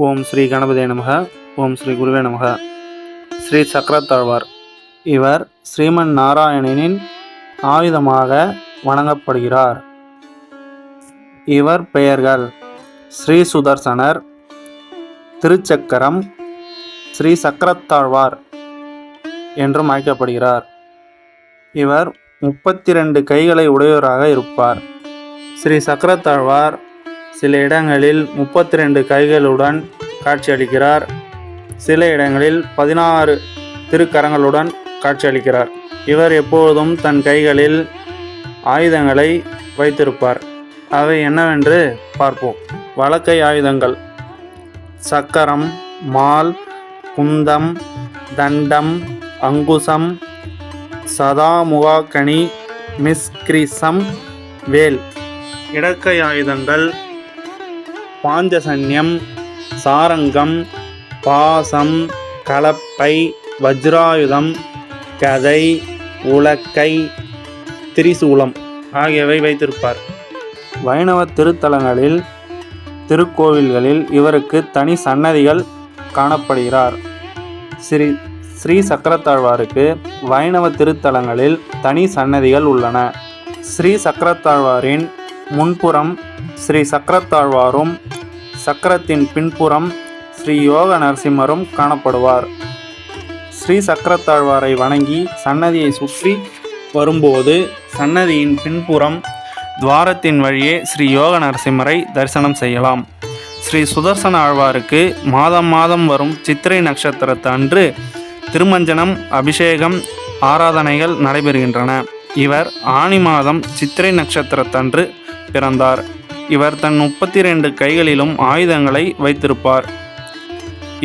ஓம் ஸ்ரீ கணபதே நமக. ஓம் ஸ்ரீ குருவே நமக. ஸ்ரீ சக்கரத்தாழ்வார். இவர் ஸ்ரீமன் நாராயணனின் ஆயுதமாக வணங்கப்படுகிறார். இவர் பெயர்கள் ஸ்ரீ சுதர்சனர், திருச்சக்கரம், ஸ்ரீ சக்கரத்தாழ்வார் என்றும் அழைக்கப்படுகிறார். இவர் 32 கைகளை உடையவராக இருப்பார். ஸ்ரீ சக்கரத்தாழ்வார் சில இடங்களில் 32 கைகளுடன் காட்சியளிக்கிறார். சில இடங்களில் 16 திருக்கரங்களுடன் காட்சியளிக்கிறார். இவர் எப்பொழுதும் தன் கைகளில் ஆயுதங்களை வைத்திருப்பார். அவை என்னவென்று பார்ப்போம். வலக்கை ஆயுதங்கள்: சக்கரம், மால், குந்தம், தண்டம், அங்குசம், சதாமுகாக்கனி, மிஸ்கிரிசம், வேல். இடக்கை ஆயுதங்கள்: பாஞ்சசன்யம், சாரங்கம், பாசம், கலப்பை, வஜ்ராயுதம், கதை, உலக்கை, திரிசூலம் ஆகியவை வைத்திருப்பார். வைணவ திருத்தலங்களில், திருக்கோவில்களில் இவருக்கு தனி சன்னதிகள் காணப்படுகிறார். ஸ்ரீ சக்கரத்தாழ்வாருக்கு வைணவ திருத்தலங்களில் தனி சன்னதிகள் உள்ளன. ஸ்ரீ சக்கரத்தாழ்வாரின் முன்புறம் ஸ்ரீ சக்கரத்தாழ்வாரும், சக்கரத்தின் பின்புறம் ஸ்ரீ யோக நரசிம்மரும் காணப்படுவார். ஸ்ரீ சக்கரத்தாழ்வாரை வணங்கி சன்னதியை சுற்றி வரும்போது சன்னதியின் பின்புறம் துவாரத்தின் வழியே ஸ்ரீ யோக நரசிம்மரை தரிசனம் செய்யலாம். ஸ்ரீ சுதர்சன ஆழ்வாருக்கு மாதம் மாதம் வரும் சித்திரை நட்சத்திரத்து அன்று திருமஞ்சனம், அபிஷேகம், ஆராதனைகள் நடைபெறுகின்றன. இவர் ஆனி மாதம் சித்திரை நட்சத்திரத்தன்று பிறந்தார். இவர் தன் 32 கைகளிலும் ஆயுதங்களை வைத்திருப்பார்.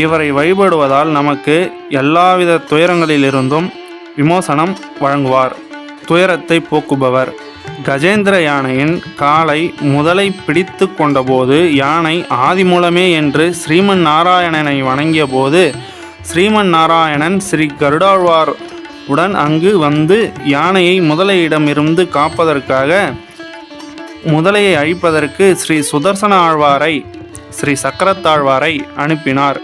இவரை வழிபடுவதால் நமக்கு எல்லாவித துயரங்களிலிருந்தும் விமோசனம் வழங்குவார். துயரத்தை போக்குபவர். கஜேந்திர யானையின் காலை முதலை பிடித்து கொண்டபோது யானை ஆதிமூலமே என்று ஸ்ரீமன் நாராயணனை வணங்கிய போது ஸ்ரீமன் நாராயணன் ஸ்ரீ கருடாழ்வார் உடன் அங்கு வந்து யானையை முதலையிடமிருந்து காப்பதற்காக முதலையை அழிப்பதற்கு ஸ்ரீ சுதர்சன ஆழ்வாரை, ஸ்ரீ சக்கரத்தாழ்வாரை அனுப்பினார்.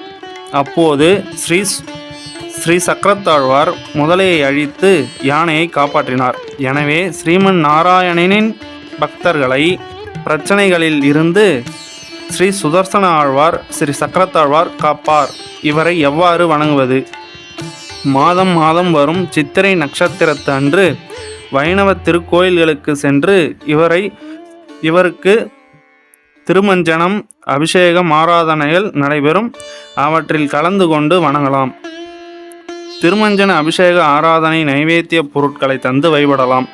அப்போது ஸ்ரீ சக்கரத்தாழ்வார் முதலையை அழித்து யானையை காப்பாற்றினார். எனவே ஸ்ரீமன் நாராயணனின் பக்தர்களை பிரச்சனைகளில் இருந்து ஸ்ரீ சுதர்சன ஆழ்வார், ஸ்ரீ சக்கரத்தாழ்வார் காப்பார். இவரை எவ்வாறு வணங்குவது? மாதம் மாதம் வரும் சித்திரை நட்சத்திரத்து அன்று வைணவ திருக்கோயில்களுக்கு சென்று இவருக்கு திருமஞ்சனம், அபிஷேகம், ஆராதனைகள் நடைபெறும். அவற்றில் கலந்து கொண்டு வணங்கலாம். திருமஞ்சன, அபிஷேக, ஆராதனை நைவேத்திய பொருட்களை தந்து வழிபடலாம்.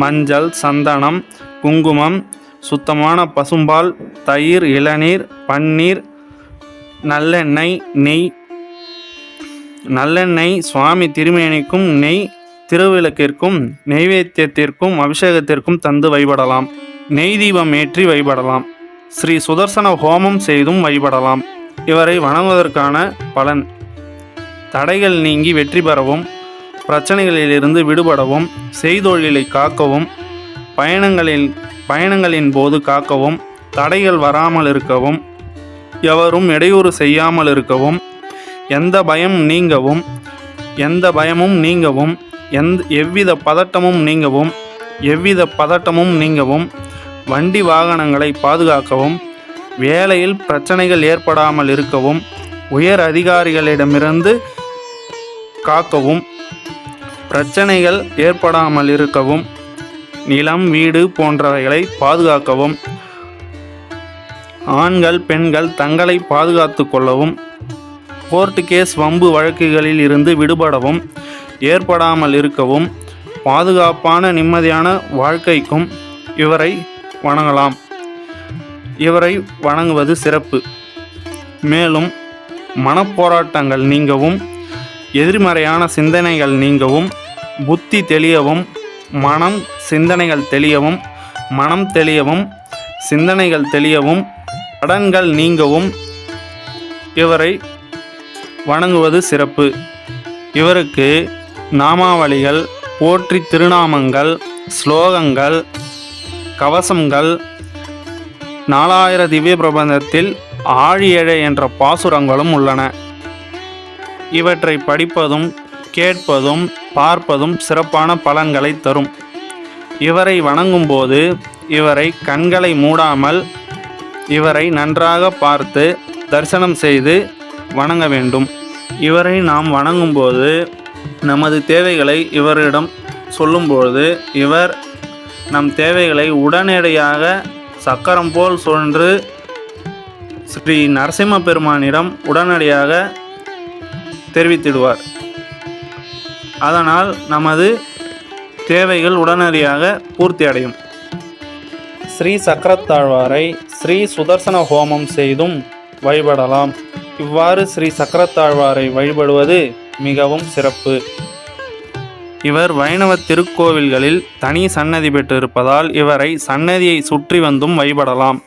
மஞ்சள், சந்தனம், குங்குமம், சுத்தமான பசும்பால், தயிர், இளநீர், பன்னீர், நல்லெண்ணெய், நெய். நல்லெண்ணெய் சுவாமி திருமேனிக்கும், நெய் திருவிளக்கிற்கும், நைவேத்தியத்திற்கும், அபிஷேகத்திற்கும் தந்து வழிபடலாம். நெய் தீபம் ஏற்றி வழிபடலாம். ஸ்ரீ சுதர்சன ஹோமம் செய்தும் வழிபடலாம். இவரை வணங்குவதற்கான பலன்: தடைகள் நீங்கி வெற்றி பெறவும், பிரச்சனைகளிலிருந்து விடுபடவும், செய்தொழிலை காக்கவும், பயணங்களின் போது காக்கவும், தடைகள் வராமல் இருக்கவும், எவரும் இடையூறு செய்யாமல் இருக்கவும், எந்த பயமும் நீங்கவும், எவ்வித பதட்டமும் நீங்கவும், வண்டி வாகனங்களை பாதுகாக்கவும், வேலையில் பிரச்சனைகள் ஏற்படாமல் இருக்கவும், உயர் அதிகாரிகளிடமிருந்து காக்கவும், பிரச்சனைகள் ஏற்படாமல் இருக்கவும், நிலம், வீடு போன்றவைகளை பாதுகாக்கவும், ஆண்கள் பெண்கள் தங்களை பாதுகாத்து கொள்ளவும், கோர்ட்டு கேஸ் வம்பு வழக்குகளில் இருந்து விடுபடவும், ஏற்படாமல் இருக்கவும், பாதுகாப்பான நிம்மதியான வாழ்க்கைக்கும் இவரை வணங்கலாம். இவரை வணங்குவது சிறப்பு. மேலும் மனப்போராட்டங்கள் நீங்கவும், எதிர்மறையான சிந்தனைகள் நீங்கவும், புத்தி தெளியவும், சிந்தனைகள் தெளியவும், சிந்தனைகள் தெளியவும், கடன்கள் நீங்கவும் இவரை வணங்குவது சிறப்பு. இவருக்கு நாமாவளிகள், போற்றி திருநாமங்கள், ஸ்லோகங்கள், கவசங்கள், 4000 திவ்ய பிரபந்தத்தில் ஆழியழை என்ற பாசுரங்களும் உள்ளன. இவற்றை படிப்பதும் கேட்பதும் பார்ப்பதும் சிறப்பான பலன்களை தரும். இவரை வணங்கும்போது இவரை கண்களை மூடாமல் இவரை நன்றாக பார்த்து தரிசனம் செய்து வணங்க வேண்டும். இவரை நாம் வணங்கும்போது நமது தேவைகளை இவரிடம் சொல்லும்போது இவர் நம் தேவைகளை உடனடியாக சக்கரம் போல் சுழன்று ஸ்ரீ நரசிம்ம பெருமானிடம் உடனடியாக தெரிவித்திடுவார். அதனால் நமது தேவைகள் உடனடியாக பூர்த்தி அடையும். ஸ்ரீ சக்கரத்தாழ்வாரை ஸ்ரீ சுதர்சன ஹோமம் செய்தும் வழிபடலாம். இவ்வாறு ஸ்ரீ சக்கரத்தாழ்வாரை வழிபடுவது மிகவும் சிறப்பு. இவர் வைணவ திருக்கோவில்களில் தனி சன்னதி பெற்றிருப்பதால் இவரை சன்னதியை சுற்றி வந்தும் வழிபடலாம்.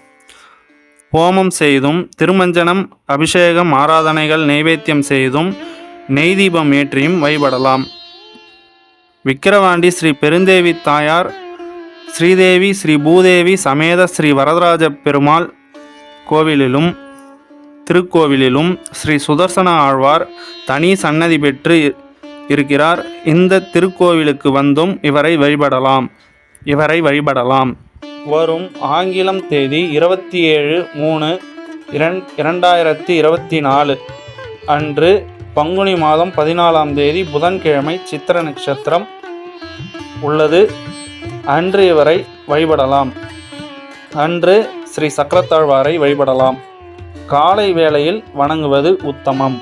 ஹோமம் செய்தும் திருமஞ்சனம் அபிஷேகம் ஆராதனைகள் நைவேத்தியம் செய்தும் நெய் தீபம் ஏற்றியும் வழிபடலாம். விக்கிரவாண்டி ஸ்ரீ பெருந்தேவி தாயார் ஸ்ரீதேவி ஸ்ரீ பூதேவி சமேத ஸ்ரீ வரதராஜ பெருமாள் கோவிலிலும் திருக்கோவிலிலும் ஸ்ரீ சுதர்சன ஆழ்வார் தனி சன்னதி பெற்று இருக்கிறார். இந்த திருக்கோவிலுக்கு வந்தும் இவரை வழிபடலாம். வரும் ஆங்கிலம் தேதி 27/3/2024 அன்று பங்குனி மாதம் 14ஆம் தேதி புதன்கிழமை சித்திர நட்சத்திரம் உள்ளது. அன்று இவரை வழிபடலாம். அன்று ஸ்ரீ சக்கரத்தாழ்வாரை வழிபடலாம். காலை வேளையில் வணங்குவது உத்தமம்.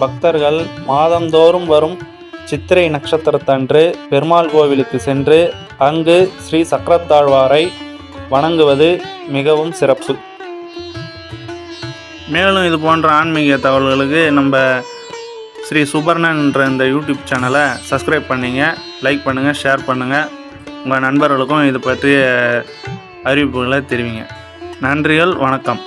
பக்தர்கள் மாதந்தோறும் வரும் சித்திரை நட்சத்திரத்தன்று பெருமாள் கோவிலுக்கு சென்று அங்கு ஸ்ரீ சக்கரத்தாழ்வாரை வணங்குவது மிகவும் சிறப்பு. மேலும் இது போன்ற ஆன்மீக தகவல்களுக்கு நம்ம ஸ்ரீ சுபர்ணன் என்ற இந்த யூடியூப் சேனலை சப்ஸ்கிரைப் பண்ணிங்க, லைக் பண்ணுங்கள், ஷேர் பண்ணுங்கள். உங்கள் நண்பர்களுக்கும் இது பற்றிய அறிவிப்புகளை தெரிவிங்க. நன்றிகள், வணக்கம்.